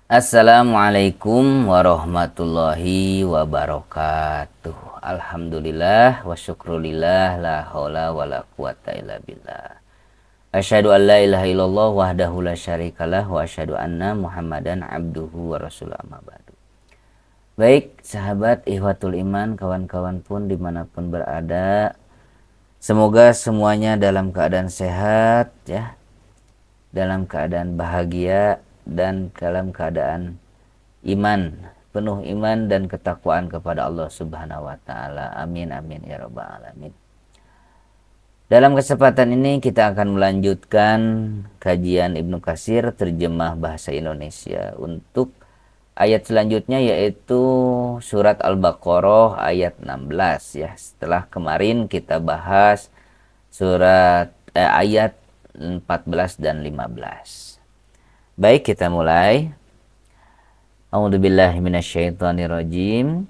Assalamualaikum warahmatullahi wabarakatuh. Alhamdulillah wa syukrulillah la haula wa la quwata illa billah. Asyhadu an la ilaha illallah wahdahu la syarikalah wa asyhadu anna Muhammadan abduhu wa rasuluh amma ba'du. Baik sahabat ihwatul iman, kawan-kawan pun dimanapun berada, semoga semuanya dalam keadaan sehat ya, dalam keadaan bahagia dan dalam keadaan iman, penuh iman dan ketakwaan kepada Allah Subhanahu wa taala. Amin amin ya rabbal alamin. Dalam kesempatan ini kita akan melanjutkan kajian Ibnu Katsir terjemah bahasa Indonesia untuk ayat selanjutnya, yaitu surat Al-Baqarah ayat 16 ya. Setelah kemarin kita bahas ayat 14 dan 15. Baik, kita mulai. A'udzubillahi minasyaitonirrajim.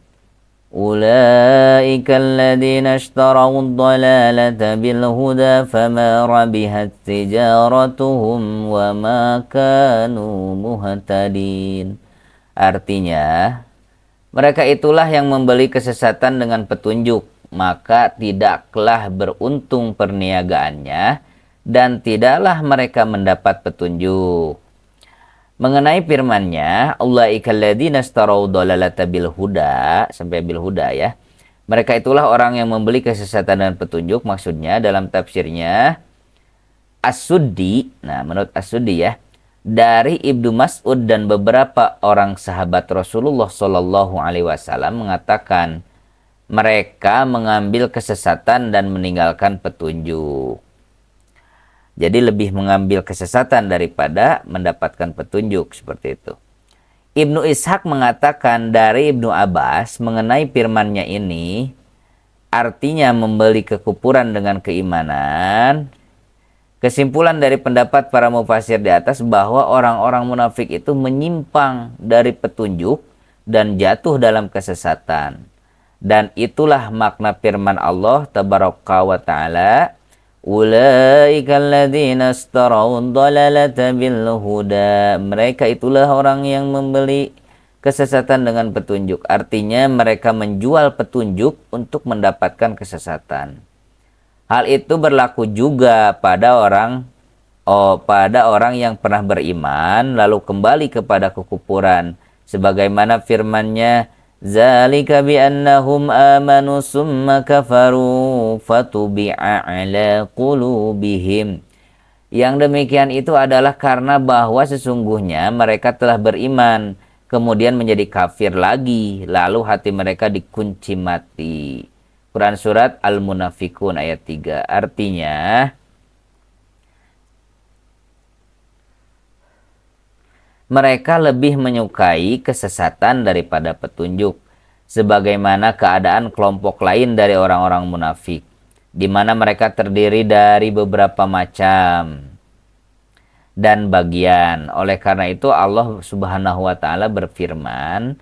Ulaika alladzina ishtaraw ad-dalalata bil huda fama rabihat tijaratuhum wa ma kanu muhtadin. Artinya, mereka itulah yang membeli kesesatan dengan petunjuk, maka tidaklah beruntung perniagaannya dan tidaklah mereka mendapat petunjuk. Mengenai firman-Nya, Ulaikal ladzina ishtaraw dhalalata bil huda, sampai bil huda ya. Mereka itulah orang yang membeli kesesatan dan petunjuk, maksudnya dalam tafsirnya As-Suddi. Nah, menurut As-Suddi ya, dari Ibnu Mas'ud dan beberapa orang sahabat Rasulullah Shallallahu alaihi wasallam mengatakan mereka mengambil kesesatan dan meninggalkan petunjuk. Jadi lebih mengambil kesesatan daripada mendapatkan petunjuk, seperti itu. Ibnu Ishaq mengatakan dari Ibnu Abbas mengenai firman-Nya ini, artinya membeli kekufuran dengan keimanan. Kesimpulan dari pendapat para mufasir di atas bahwa orang-orang munafik itu menyimpang dari petunjuk dan jatuh dalam kesesatan. Dan itulah makna firman Allah tabaraka wa ta'ala, Ulaika alladzina ishtaraw ad-dalalata bil huda. Mereka itulah orang yang membeli kesesatan dengan petunjuk. Artinya mereka menjual petunjuk untuk mendapatkan kesesatan. Hal itu berlaku juga pada orang yang pernah beriman lalu kembali kepada kekufuran, sebagaimana firman-Nya, Zalika bi annahum amanu summa kafaru fatubi'a ala qulubihim. Yang demikian itu adalah karena bahwa sesungguhnya mereka telah beriman, kemudian menjadi kafir lagi, lalu hati mereka dikunci mati. Quran Surat Al-Munafikun ayat 3. Artinya, mereka lebih menyukai kesesatan daripada petunjuk, sebagaimana keadaan kelompok lain dari orang-orang munafik, di mana mereka terdiri dari beberapa macam dan bagian. Oleh karena itu Allah Subhanahu wa taala berfirman,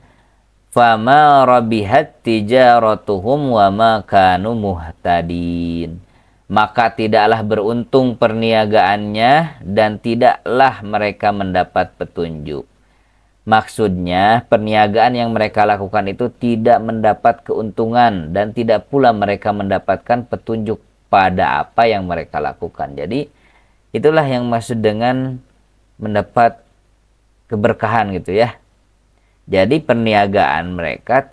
"Fama rabihat tijaratuhum wa ma kanu muhtadin." Maka tidaklah beruntung perniagaannya dan tidaklah mereka mendapat petunjuk. Maksudnya, perniagaan yang mereka lakukan itu tidak mendapat keuntungan dan tidak pula mereka mendapatkan petunjuk pada apa yang mereka lakukan. Jadi, itulah yang maksud dengan mendapat keberkahan gitu ya. Jadi, perniagaan mereka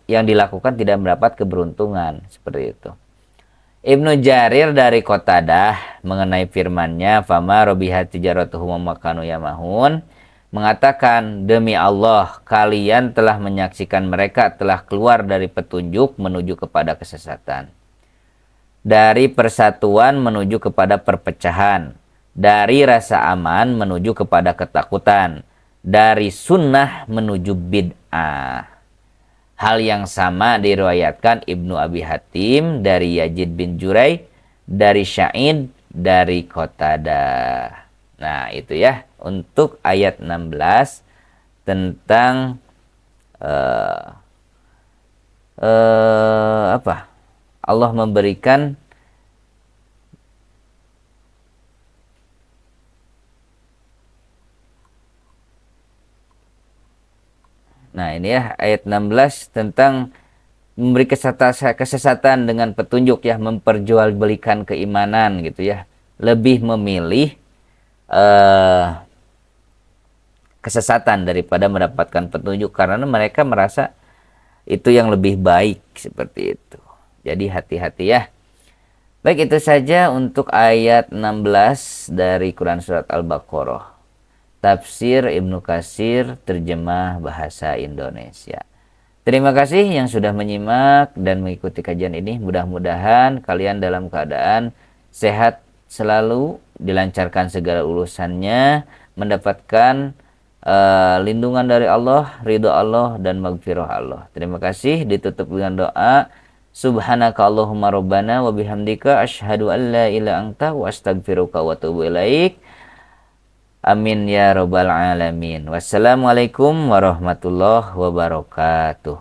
yang dilakukan tidak mendapat keberuntungan, seperti itu. Ibnu Jarir dari Qatadah mengenai firman-Nya, "Fama robihat tijaratuhum wa makanu yamahun," mengatakan, demi Allah, kalian telah menyaksikan mereka telah keluar dari petunjuk menuju kepada kesesatan, dari persatuan menuju kepada perpecahan, dari rasa aman menuju kepada ketakutan, dari sunnah menuju bid'ah. Hal yang sama diriwayatkan Ibnu Abi Hatim dari Yazid bin Jurai, dari Sya'id, dari Qatadah. Nah, itu ya untuk ayat 16 tentang apa? Allah memberikan Nah, ini ya ayat 16 tentang memberi kesesatan dengan petunjuk ya, memperjualbelikan keimanan gitu ya. Lebih memilih eh kesesatan daripada mendapatkan petunjuk karena mereka merasa itu yang lebih baik seperti itu. Jadi hati-hati ya. Baik, itu saja untuk ayat 16 dari Quran Surat Al-Baqarah. Tafsir Ibnu Katsir, terjemah bahasa Indonesia. Terima kasih yang sudah menyimak dan mengikuti kajian ini. Mudah-mudahan kalian dalam keadaan sehat selalu, dilancarkan segala urusannya, mendapatkan lindungan dari Allah, ridho Allah, dan magfirah Allah. Terima kasih. Ditutup dengan doa. Subhanaka Allahumma rabbana wa bihamdika asyhadu an la ilaha anta wa astaghfiruka wa atubu ilaik. Amin ya rabbal alamin. Wassalamualaikum warahmatullahi wabarakatuh.